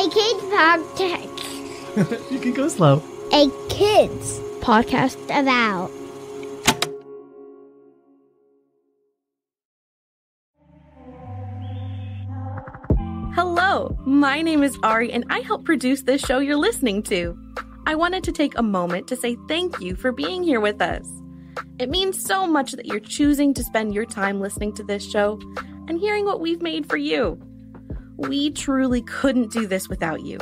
A kids podcast. You can go slow. A kids podcast about. Hello, my name is Ari and I help produce this show you're listening to. I wanted to take a moment to say thank you for being here with us. It means so much that you're choosing to spend your time listening to this show and hearing what we've made for you. We truly couldn't do this without you.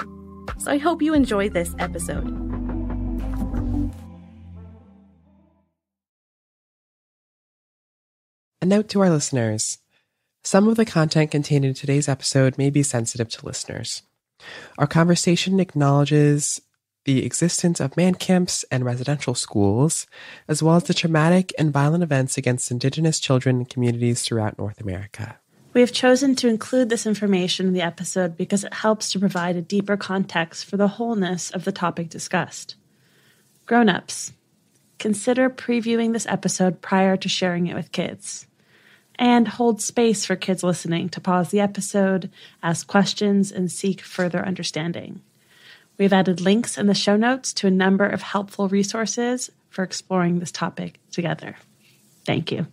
So I hope you enjoy this episode. A note to our listeners. Some of the content contained in today's episode may be sensitive to listeners. Our conversation acknowledges the existence of man camps and residential schools, as well as the traumatic and violent events against Indigenous children in communities throughout North America. We have chosen to include this information in the episode because it helps to provide a deeper context for the wholeness of the topic discussed. Grown-ups, consider previewing this episode prior to sharing it with kids. And hold space for kids listening to pause the episode, ask questions, and seek further understanding. We've added links in the show notes to a number of helpful resources for exploring this topic together. Thank you.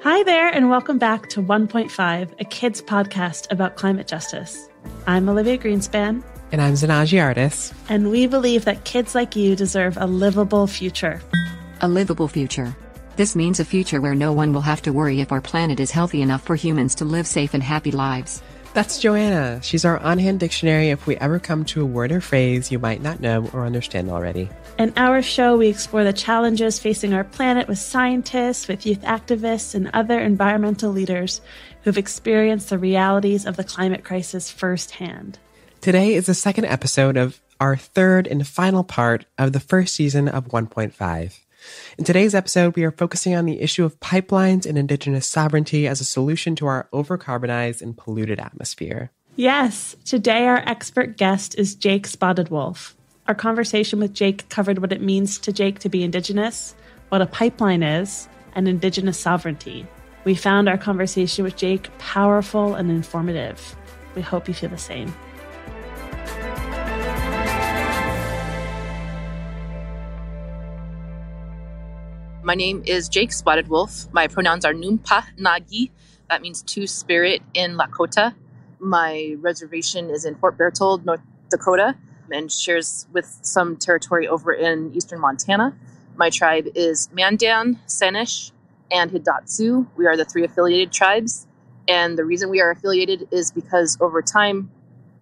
Hi there, and welcome back to 1.5, a kids podcast about climate justice. I'm Olivia Greenspan. And I'm Zanaji Artis. And we believe that kids like you deserve a livable future. A livable future. This means a future where no one will have to worry if our planet is healthy enough for humans to live safe and happy lives. That's Joanna. She's our on-hand dictionary if we ever come to a word or phrase you might not know or understand already. In our show, we explore the challenges facing our planet with scientists, with youth activists, and other environmental leaders who've experienced the realities of the climate crisis firsthand. Today is the second episode of our third and final part of the first season of 1.5. In today's episode, we are focusing on the issue of pipelines and Indigenous sovereignty as a solution to our overcarbonized and polluted atmosphere. Yes, today our expert guest is Jake Spotted Wolf. Our conversation with Jake covered what it means to Jake to be Indigenous, what a pipeline is, and Indigenous sovereignty. We found our conversation with Jake powerful and informative. We hope you feel the same. My name is Jake Spotted Wolf. My pronouns are Numpa Nagi. That means two-spirit in Lakota. My reservation is in Fort Berthold, North Dakota, and shares with some territory over in eastern Montana. My tribe is Mandan, Sanish, and Hidatsu. We are the three affiliated tribes. And the reason we are affiliated is because over time,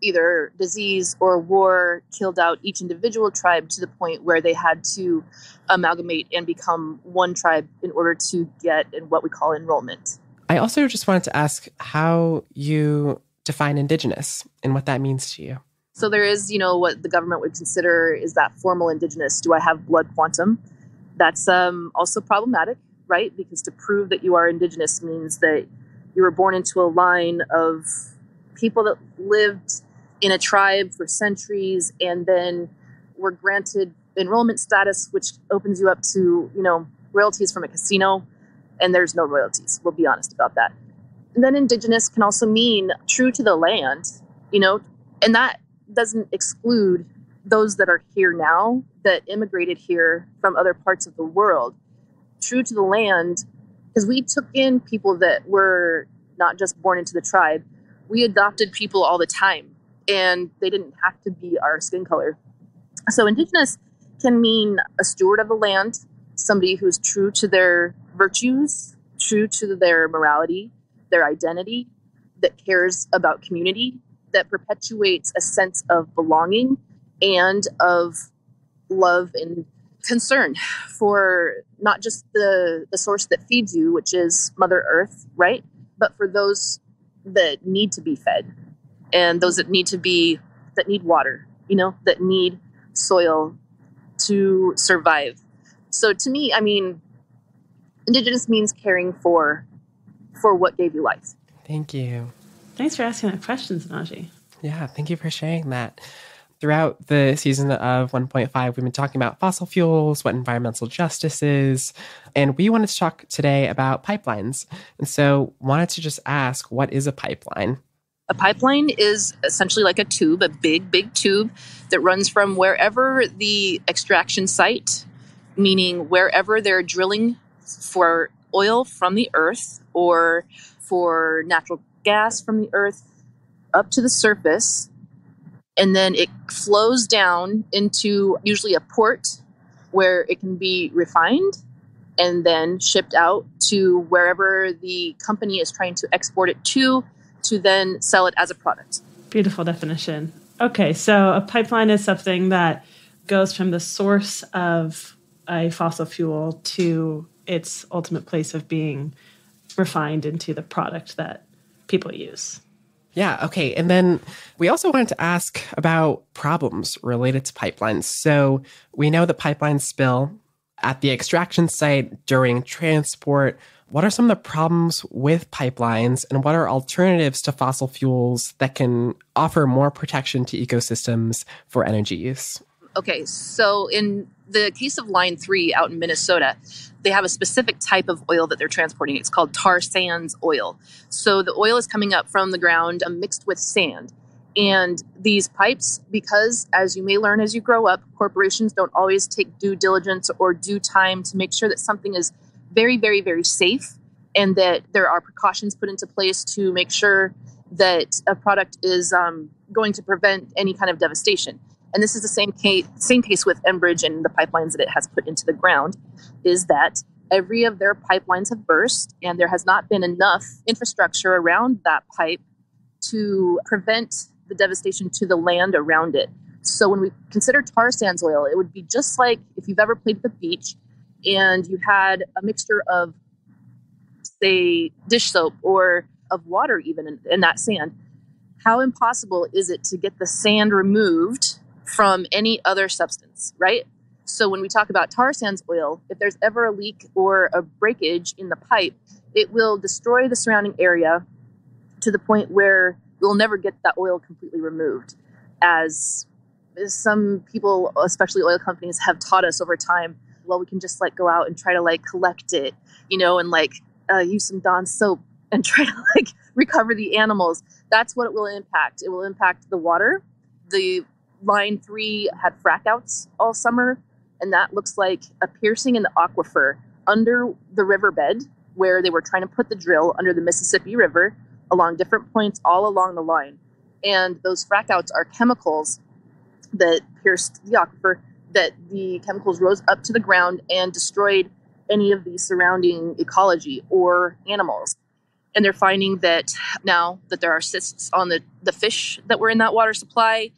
either disease or war killed out each individual tribe to the point where they had to amalgamate and become one tribe in order to get in what we call enrollment. I also just wanted to ask how you define Indigenous and what that means to you. So there is, what the government would consider is that formal Indigenous. Do I have blood quantum? That's also problematic, right? Because to prove that you are Indigenous means that you were born into a line of people that lived in a tribe for centuries and then were granted enrollment status, which opens you up to, royalties from a casino, and there's no royalties. We'll be honest about that. And then Indigenous can also mean true to the land, and that doesn't exclude those that are here now that immigrated here from other parts of the world. True to the land, because we took in people that were not just born into the tribe. We adopted people all the time, and they didn't have to be our skin color. So Indigenous can mean a steward of the land, somebody who's true to their virtues, true to their morality, their identity, that cares about community, that perpetuates a sense of belonging and of love and concern for not just the source that feeds you, which is Mother Earth, right? But for those that need to be fed and those that need water, that need soil to survive. So to me, Indigenous means caring for what gave you life. Thank you. Thanks for asking that question, Zanaji. Yeah, thank you for sharing that. throughout the season of 1.5, we've been talking about fossil fuels, what environmental justice is, and we wanted to talk today about pipelines. And so wanted to just ask, what is a pipeline? A pipeline is essentially like a tube, a big tube that runs from wherever the extraction site, meaning wherever they're drilling for oil from the earth or for natural gas from the earth, up to the surface. And then it flows down into usually a port where it can be refined and then shipped out to wherever the company is trying to export it to then sell it as a product. Beautiful definition. Okay, so a pipeline is something that goes from the source of a fossil fuel to its ultimate place of being refined into the product that people use. Yeah, okay. And then we also wanted to ask about problems related to pipelines. So we know that pipelines spill at the extraction site during transport. What are some of the problems with pipelines, and what are alternatives to fossil fuels that can offer more protection to ecosystems for energy use? Okay, so in the case of Line 3 out in Minnesota, they have a specific type of oil that they're transporting. It's called tar sands oil. So the oil is coming up from the ground mixed with sand. And these pipes, because as you may learn as you grow up, corporations don't always take due diligence or due time to make sure that something is very, very, very safe and that there are precautions put into place to make sure that a product is going to prevent any kind of devastation. And this is the same case with Enbridge and the pipelines that it has put into the ground, is that every of their pipelines have burst and there has not been enough infrastructure around that pipe to prevent the devastation to the land around it. So when we consider tar sands oil, it would be just like if you've ever played at the beach and you had a mixture of, say, dish soap or of water even in that sand. How impossible is it to get the sand removed from any other substance, right? So when we talk about tar sands oil, if there's ever a leak or a breakage in the pipe, it will destroy the surrounding area to the point where we'll never get that oil completely removed. As some people, especially oil companies, have taught us over time, well, we can just go out and try to collect it, and use some Dawn soap and try to recover the animals. That's what it will impact. It will impact the water. The Line 3 had frack outs all summer, and that looks like a piercing in the aquifer under the riverbed where they were trying to put the drill under the Mississippi River along different points all along the line. And those frack outs are chemicals that pierced the aquifer, that the chemicals rose up to the ground and destroyed any of the surrounding ecology or animals. And they're finding that now that there are cysts on the fish that were in that water supply,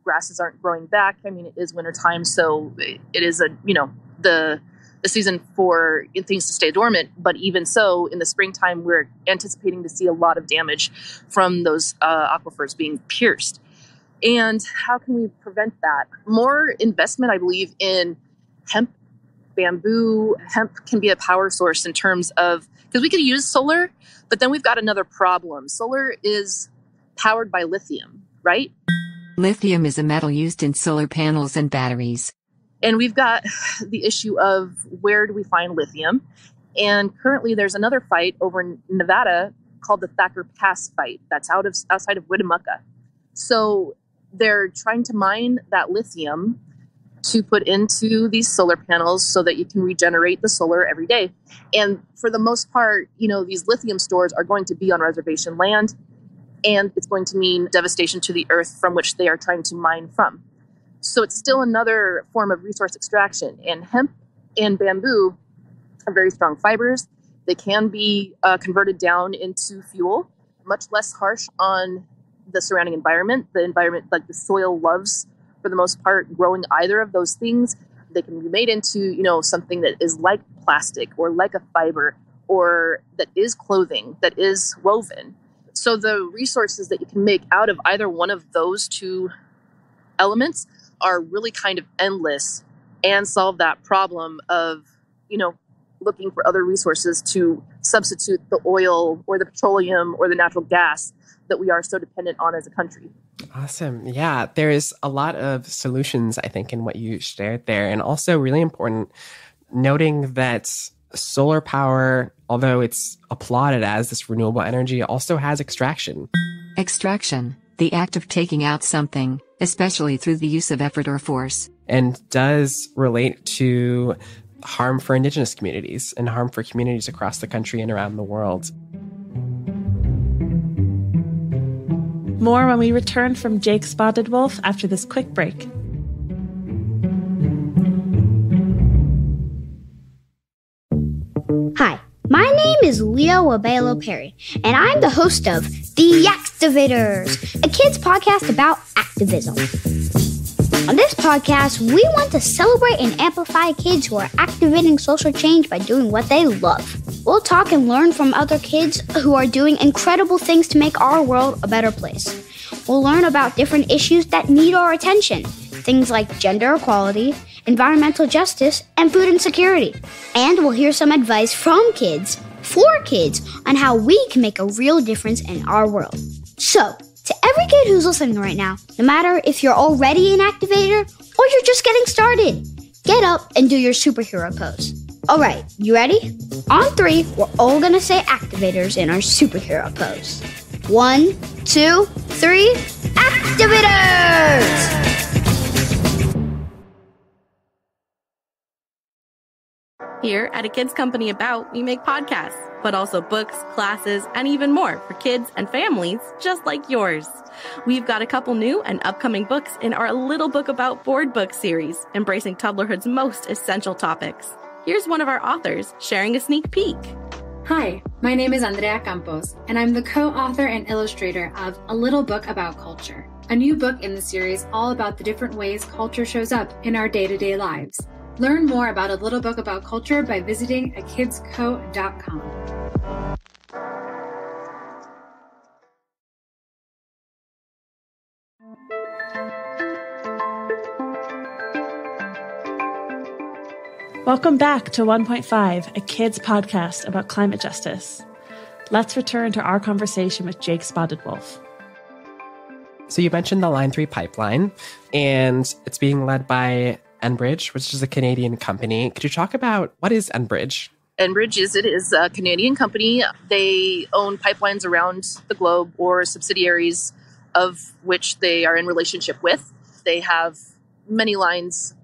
grasses aren't growing back. I mean, it is wintertime, so it is the season for things to stay dormant. But even so, in the springtime, we're anticipating to see a lot of damage from those aquifers being pierced. And how can we prevent that? More investment, I believe, in hemp, bamboo. Hemp can be a power source in terms of, because we could use solar, but then we've got another problem. Solar is powered by lithium, right? Lithium is a metal used in solar panels and batteries. And we've got the issue of where do we find lithium? And currently there's another fight over in Nevada called the Thacker Pass fight that's outside of Winnemucca. So they're trying to mine that lithium to put into these solar panels so that you can regenerate the solar every day. And for the most part, these lithium stores are going to be on reservation land, and it's going to mean devastation to the earth from which they are trying to mine from. So it's still another form of resource extraction. And hemp and bamboo are very strong fibers. They can be converted down into fuel, much less harsh on the surrounding environment. The environment, the soil loves, for the most part, growing either of those things. They can be made into, something that is like plastic or like a fiber or that is clothing, that is woven. So the resources that you can make out of either one of those two elements are really kind of endless and solve that problem of, looking for other resources to substitute the oil or the petroleum or the natural gas that we are so dependent on as a country. Awesome. Yeah, there's a lot of solutions, I think, in what you shared there. And also really important noting that solar power, although it's applauded as this renewable energy, also has extraction. Extraction, the act of taking out something, especially through the use of effort or force. And does relate to harm for Indigenous communities and harm for communities across the country and around the world. More when we return from Jake Spotted Wolf after this quick break. Hi, my name is Leo Abelo Perry, and I'm the host of The Activators, a kids podcast about activism. On this podcast, we want to celebrate and amplify kids who are activating social change by doing what they love. We'll talk and learn from other kids who are doing incredible things to make our world a better place. We'll learn about different issues that need our attention, things like gender equality, environmental justice, and food insecurity. And we'll hear some advice from kids, for kids, on how we can make a real difference in our world. So, to every kid who's listening right now, no matter if you're already an activator or you're just getting started, get up and do your superhero pose. All right, you ready? On 3, we're all gonna say activators in our superhero pose. 1, 2, 3, activators! Here at A Kids Company About, we make podcasts, but also books, classes, and even more for kids and families just like yours. We've got a couple new and upcoming books in our Little Book About Board book series, embracing toddlerhood's most essential topics. Here's one of our authors sharing a sneak peek. Hi, my name is Andrea Campos, and I'm the co-author and illustrator of A Little Book About Culture, a new book in the series all about the different ways culture shows up in our day-to-day lives. Learn more about A Little Book About Culture by visiting akidsco.com. Welcome back to 1.5, a kids podcast about climate justice. Let's return to our conversation with Jake Spotted Wolf. So you mentioned the Line 3 pipeline, and it's being led by Enbridge, which is a Canadian company. Could you talk about what is Enbridge? Enbridge is a Canadian company. They own pipelines around the globe or subsidiaries of which they are in relationship with. They have many lines,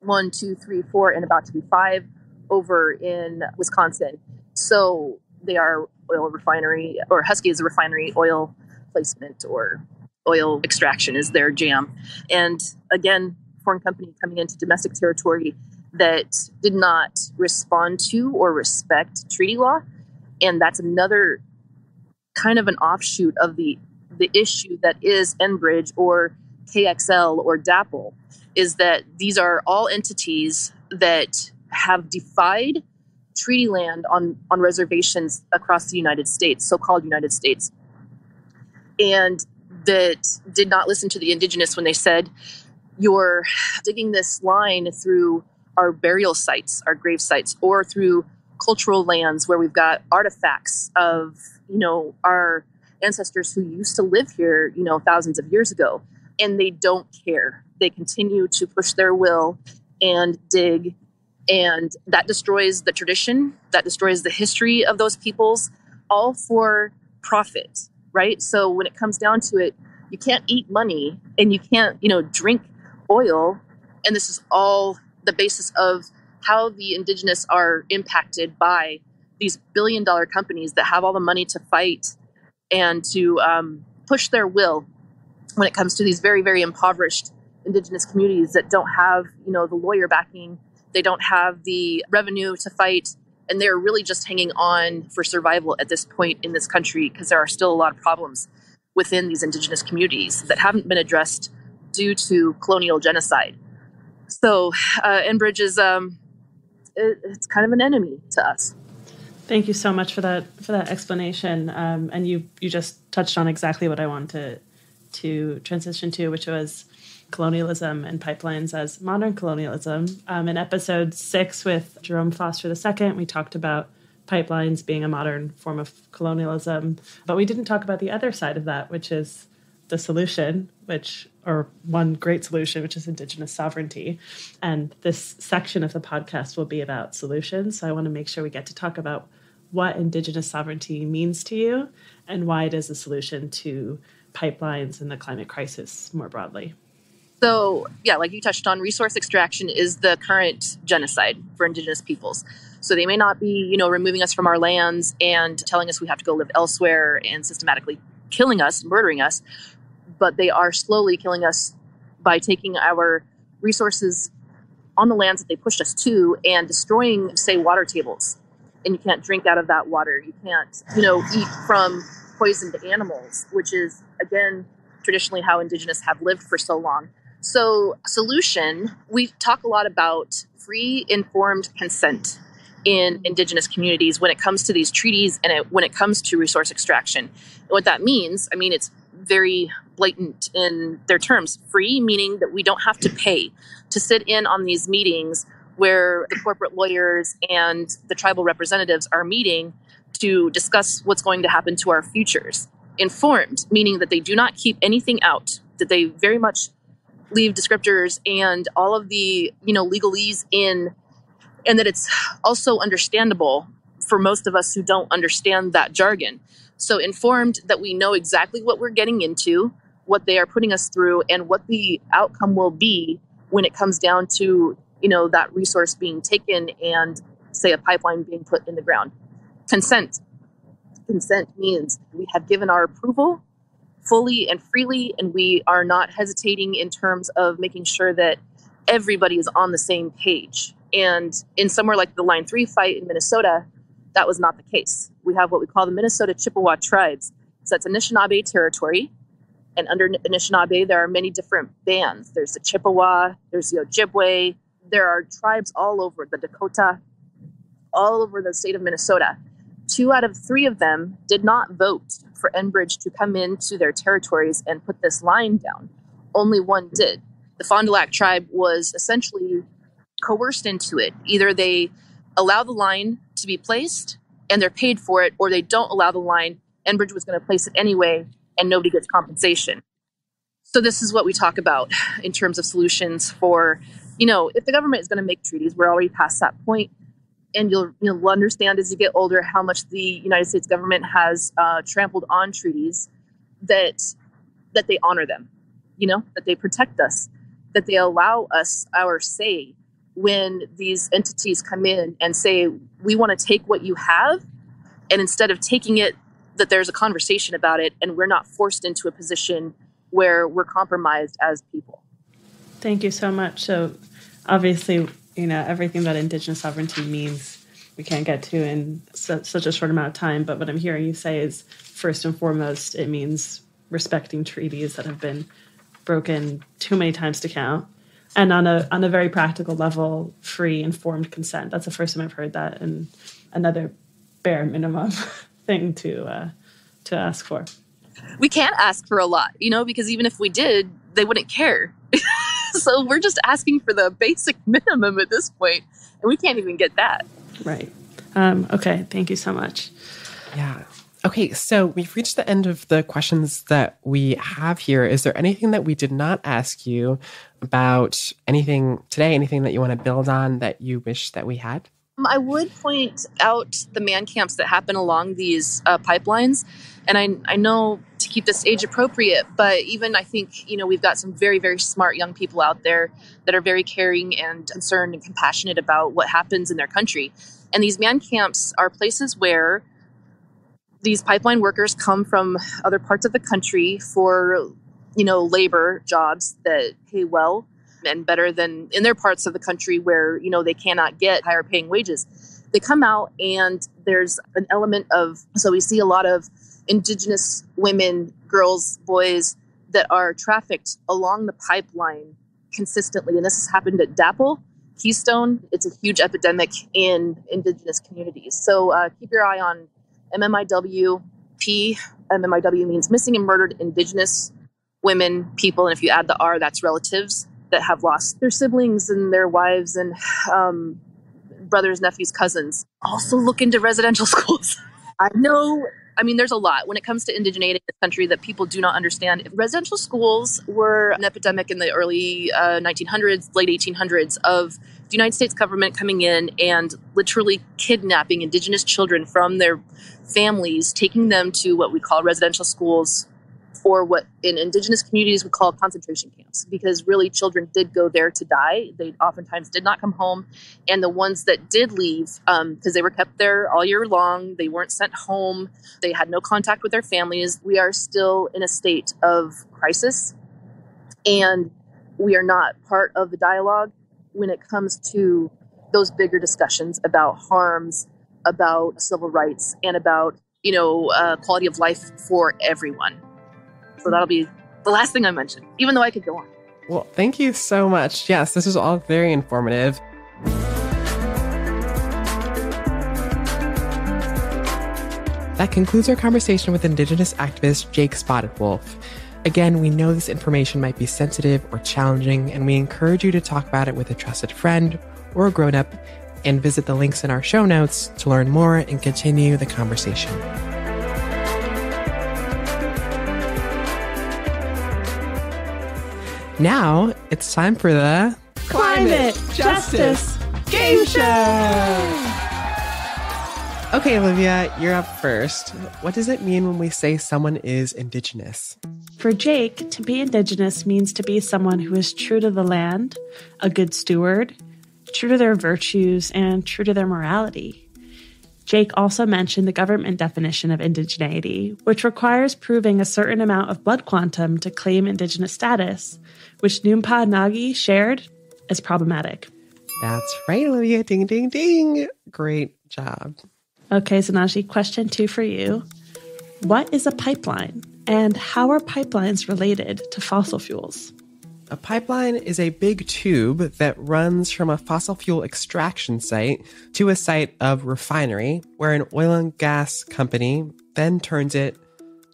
1, 2, 3, 4, and about to be 5 over in Wisconsin. So they are oil refinery, or Husky is a refinery. Oil placement or oil extraction is their jam. And again, foreign company coming into domestic territory that did not respond to or respect treaty law. And that's another kind of an offshoot of the issue that is Enbridge or KXL or DAPL, is that these are all entities that have defied treaty land on reservations across the United States, so-called United States, and that did not listen to the Indigenous when they said, you're digging this line through our burial sites, our grave sites, or through cultural lands where we've got artifacts of, our ancestors who used to live here, thousands of years ago. And they don't care. They continue to push their will and dig. And that destroys the tradition, that destroys the history of those peoples, all for profit, right? So when it comes down to it, you can't eat money and you can't, drink oil. And this is all the basis of how the Indigenous are impacted by these billion-dollar companies that have all the money to fight and to push their will when it comes to these very, very impoverished Indigenous communities that don't have, the lawyer backing. They don't have the revenue to fight. And they're really just hanging on for survival at this point in this country because there are still a lot of problems within these Indigenous communities that haven't been addressed due to colonial genocide. So Enbridge is it's kind of an enemy to us. Thank you so much for that explanation. And you just touched on exactly what I wanted to transition to, which was colonialism and pipelines as modern colonialism. In episode 6 with Jerome Foster II, we talked about pipelines being a modern form of colonialism, but we didn't talk about the other side of that, which is the solution, or one great solution, which is Indigenous sovereignty. And this section of the podcast will be about solutions. So I want to make sure we get to talk about what Indigenous sovereignty means to you and why it is a solution to pipelines and the climate crisis more broadly. So, yeah, like you touched on, resource extraction is the current genocide for Indigenous peoples. So they may not be, removing us from our lands and telling us we have to go live elsewhere and systematically killing us, murdering us, but they are slowly killing us by taking our resources on the lands that they pushed us to and destroying, say, water tables. And you can't drink out of that water. You can't, eat from poisoned animals, which is, again, traditionally how Indigenous have lived for so long. So, solution, we talk a lot about free, informed consent in Indigenous communities when it comes to these treaties and when it comes to resource extraction. And what that means, it's very blatant in their terms. Free, meaning that we don't have to pay to sit in on these meetings where the corporate lawyers and the tribal representatives are meeting to discuss what's going to happen to our futures. Informed, meaning that they do not keep anything out, that they very much leave descriptors and all of the, legalese in, and that it's also understandable for most of us who don't understand that jargon. So informed that we know exactly what we're getting into, what they are putting us through, and what the outcome will be when it comes down to, that resource being taken and, say, a pipeline being put in the ground. Consent. Consent means we have given our approval fully and freely, and we are not hesitating in terms of making sure that everybody is on the same page. And in somewhere like the Line 3 fight in Minnesota, that was not the case. We have what we call the Minnesota Chippewa tribes. So that's Anishinaabe territory. And under Anishinaabe, there are many different bands. There's the Chippewa, there's the Ojibwe. There are tribes all over, the Dakota, all over the state of Minnesota. 2 out of 3 of them did not vote for Enbridge to come into their territories and put this line down. Only 1 did. The Fond du Lac tribe was essentially coerced into it. Either they allow the line to be placed and they're paid for it, or they don't allow the line. Enbridge was going to place it anyway, and nobody gets compensation. So this is what we talk about in terms of solutions for, if the government is going to make treaties, we're already past that point. And you'll understand as you get older how much the United States government has trampled on treaties, that they honor them, that they protect us, that they allow us our say when these entities come in and say, we want to take what you have, and instead of taking it, that there's a conversation about it, and we're not forced into a position where we're compromised as people. Thank you so much. So obviously, everything that Indigenous sovereignty means we can't get to in such a short amount of time, but what I'm hearing you say is, first and foremost, it means respecting treaties that have been broken too many times to count. And on a very practical level, free, informed consent. That's the first time I've heard that, and another bare minimum thing to ask for. We can't ask for a lot, because even if we did, they wouldn't care. So we're just asking for the basic minimum at this point, and we can't even get that. Right. Okay. Thank you so much. Yeah. Okay, so we've reached the end of the questions that we have here. Is there anything that we did not ask you about anything today, anything that you want to build on that you wish that we had? I would point out the man camps that happen along these pipelines. And I know to keep this age appropriate, but even I think, we've got some very, very smart young people out there that are very caring and concerned and compassionate about what happens in their country. And these man camps are places where these pipeline workers come from other parts of the country for, labor jobs that pay well and better than in their parts of the country where, they cannot get higher paying wages. They come out and there's an element of, so we see a lot of Indigenous women, girls, boys that are trafficked along the pipeline consistently. And this has happened at DAPL, Keystone. It's a huge epidemic in Indigenous communities. So keep your eye on MMIWP. MMIW means missing and murdered Indigenous women, people. And if you add the R, that's relatives that have lost their siblings and their wives and brothers, nephews, cousins. Also look into residential schools. I know I mean, there's a lot when it comes to indigeneity in this country that people do not understand. Residential schools were an epidemic in the early 1900s, late 1800s of the United States government coming in and literally kidnapping indigenous children from their families, taking them to what we call residential schools, or what in indigenous communities we call concentration camps, because really children did go there to die. They oftentimes did not come home. And the ones that did leave, because they were kept there all year long, they weren't sent home, they had no contact with their families. We are still in a state of crisis, and we are not part of the dialogue when it comes to those bigger discussions about harms, about civil rights, and about, quality of life for everyone. So that'll be the last thing I mention, even though I could go on. Well, thank you so much. Yes, this is all very informative. That concludes our conversation with Indigenous activist Jake Spotted Wolf. Again, we know this information might be sensitive or challenging, and we encourage you to talk about it with a trusted friend or a grown-up, and visit the links in our show notes to learn more and continue the conversation. Now, it's time for the Climate Justice Game Show! Okay, Olivia, you're up first. What does it mean when we say someone is Indigenous? For Jake, to be Indigenous means to be someone who is true to the land, a good steward, true to their virtues, and true to their morality. Jake also mentioned the government definition of indigeneity, which requires proving a certain amount of blood quantum to claim Indigenous status, which Noonpah Nagi shared as problematic. That's right, Olivia. Ding, ding, ding. Great job. Okay, Zanaji, question 2 for you. What is a pipeline, and how are pipelines related to fossil fuels? A pipeline is a big tube that runs from a fossil fuel extraction site to a site of refinery, where an oil and gas company then turns it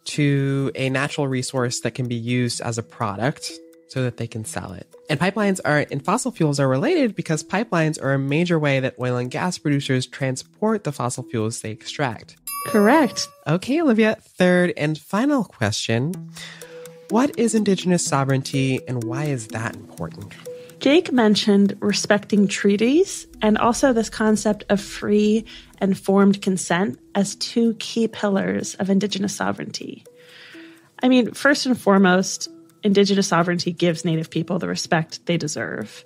to a natural resource that can be used as a product so that they can sell it. And pipelines and fossil fuels are related because pipelines are a major way that oil and gas producers transport the fossil fuels they extract. Correct. Okay, Olivia, third and final question. What is Indigenous sovereignty and why is that important? Jake mentioned respecting treaties and also this concept of free and informed consent as 2 key pillars of Indigenous sovereignty. I mean, first and foremost, Indigenous sovereignty gives Native people the respect they deserve.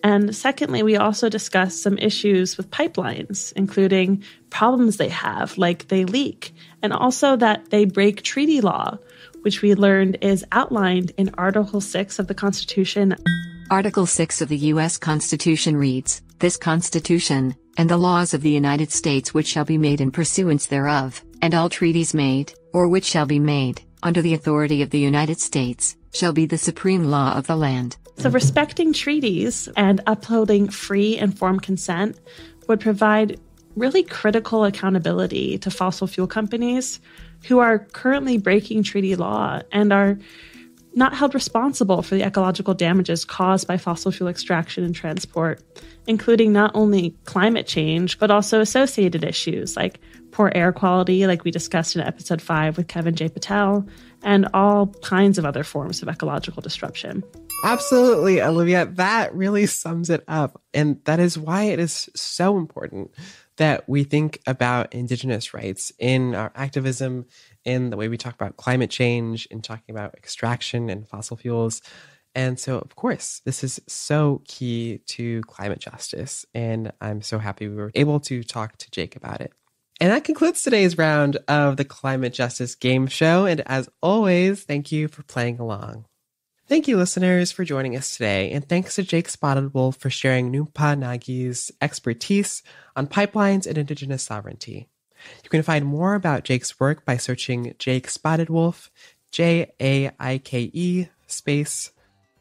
And secondly, we also discussed some issues with pipelines, including problems they have, like they leak, and also that they break treaty law, which we learned is outlined in Article 6 of the Constitution. Article 6 of the U.S. Constitution reads, "This Constitution, and the laws of the United States which shall be made in pursuance thereof, and all treaties made, or which shall be made, under the authority of the United States, shall be the supreme law of the land." So respecting treaties and upholding free, informed consent would provide really critical accountability to fossil fuel companies who are currently breaking treaty law and are not held responsible for the ecological damages caused by fossil fuel extraction and transport, including not only climate change, but also associated issues like poor air quality, like we discussed in episode 5 with Kevin J. Patel, and all kinds of other forms of ecological disruption. Absolutely, Olivia. That really sums it up. And that is why it is so important that we think about Indigenous rights in our activism, in the way we talk about climate change, in talking about extraction and fossil fuels. And so, of course, this is so key to climate justice. And I'm so happy we were able to talk to Jake about it. And that concludes today's round of the Climate Justice Game Show. And as always, thank you for playing along. Thank you, listeners, for joining us today. And thanks to Jake Spotted Wolf for sharing Noonpah Nagi's expertise on pipelines and Indigenous sovereignty. You can find more about Jake's work by searching Jake Spotted Wolf, Jaike space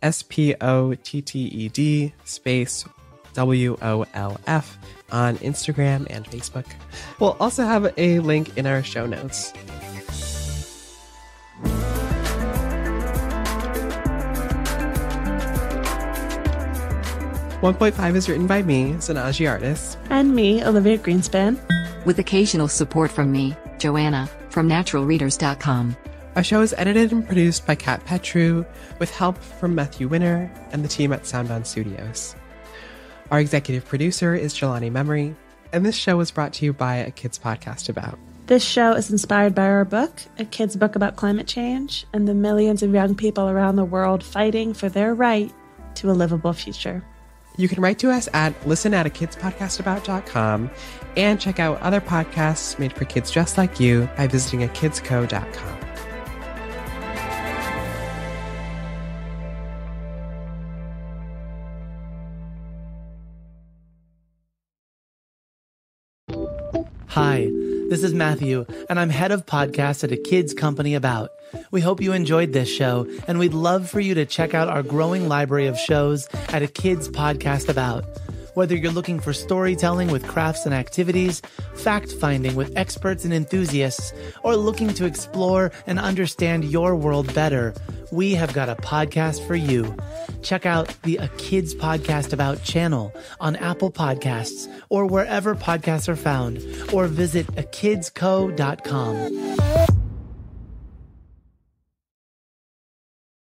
SPOTTED space WOLF on Instagram and Facebook. We'll also have a link in our show notes. "1.5" is written by me, Zanaji Artis. And me, Olivia Greenspan. With occasional support from me, Joanna, from naturalreaders.com. Our show is edited and produced by Kat Petru, with help from Matthew Winner and the team at Sound On Studios. Our executive producer is Jelani Memory, and this show was brought to you by A Kids Podcast About. This show is inspired by our book, A Kid's Book About Climate Change, and the millions of young people around the world fighting for their right to a livable future. You can write to us at listen@akidspodcastabout.com and check out other podcasts made for kids just like you by visiting akidsco.com. Hi, this is Matthew, and I'm head of podcasts at A Kids Company About. We hope you enjoyed this show, and we'd love for you to check out our growing library of shows at A Kids Podcast About. Whether you're looking for storytelling with crafts and activities, fact-finding with experts and enthusiasts, or looking to explore and understand your world better, we have got a podcast for you. Check out the A Kids Podcast About channel on Apple Podcasts or wherever podcasts are found, or visit akidsco.com.